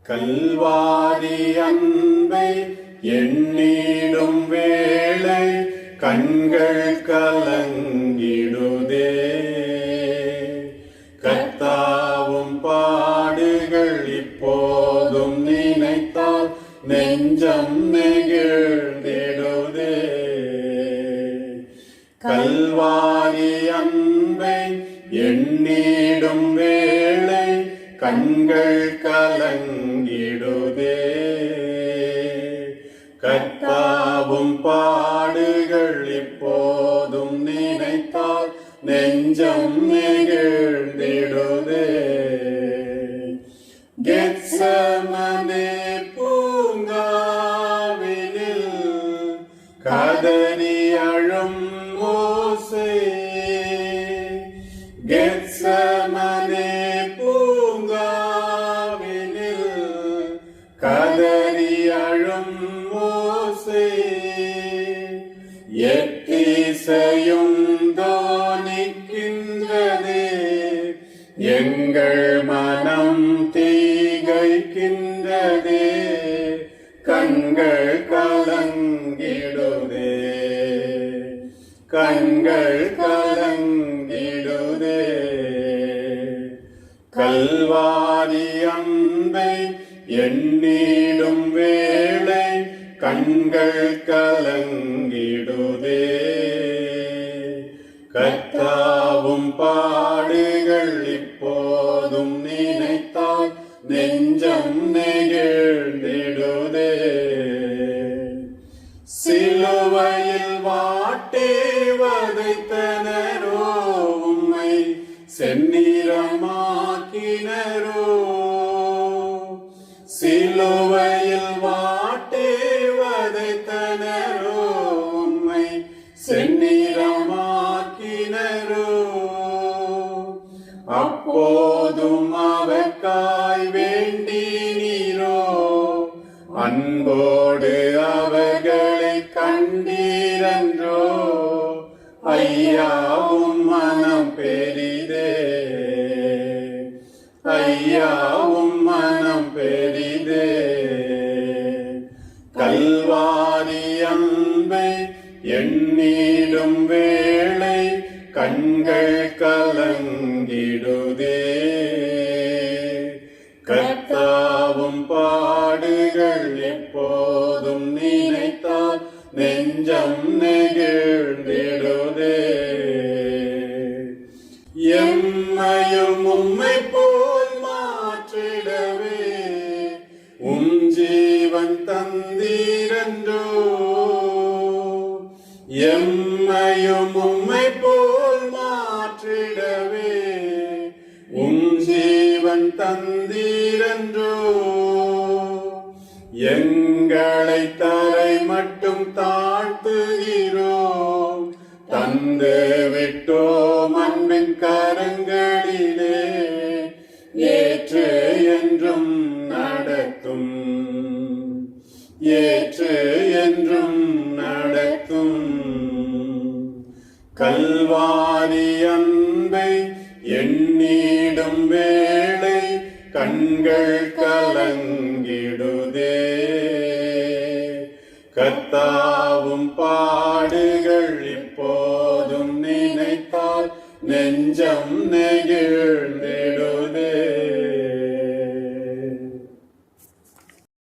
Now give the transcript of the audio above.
கல்வாரி அன்பை எண்ணிடும் வேளை கண்கள் கலங்கிடுதே. கர்த்தாவும் பாடுகள் இப்போதும் நினைத்தால் நெஞ்சம் நெகிழ்ந்திடுதே. கல்வாரி அன்பை எண்ணிடும் வேளை கண்கள் கலங்கிடுதே. கர்த்தாவும் பாடுகள் இப்போதும் நினைத்தால் நெஞ்சம் நெகிழ்ந்திடுதே. கெத்செமனே பூங்காவினில் கதறி அழும் மோசே. கெத்செமனே பூங்காவினில் கதறி அழும் மோசே. எத்திசையும் தோனிக்கின்றதே, எங்கள் மனம் தீகைக்கின்றதே. கண்கள் கலங்கிடுதே, கண்கள் கலங்கிடுதே. கல்வாரி அன்பை எண்ணிடும் வேளை கண்கள் கலங்கிடுதே. கர்த்தாவும் பாடுகள் இப்போதும் நினைத்தால் நெஞ்சம் நெகிழ்ந்திடுதே. சிலுவையில் வாட்டி வதைத்தனரோ, உம்மை செந்நிறமாக்கினரோ. சிலுவையில் வாட்டி வதைத்தனரோ, உம்மை செந்நிறமாக்கினரோ. அப்போதும் அவர்க்காய் வேண்டினீரோ, அன்போடு அவர்களை கண்டீரன்றோ. ஐயாவும் மனம் பெரிதே, ஐயாவும் மனம் பெரிதே. கல்வாரி அன்பை எண்ணிடும் வேளை கண்கள் கலங்கிடுதே. கர்த்தாவும் பாடுகள் எப்போதும் நினைத்தால் நெஞ்சம் நெகிழ்ந்திடுதே. எம்மையும் உம்மை போல் மாற்றிடவே உம் ஜீவன் தந்தீரன்றோ. எம்மையும் உம்மை போல் மாற்றிடவே உம் ஜீவன் தந்தீரன்றோ. எங்களை தரை மட்டும் தாழ்த்துகிறோம், தந்து விட்டோம் அன்பின் கரங்களிலே. ஏற்று என்றும் நடத்தும், ஏற்று என்றும் நடத்தும். கல்வாரி அன்பை எண்ணிடும் வேளை கண்கள் கலங்கிடுதே.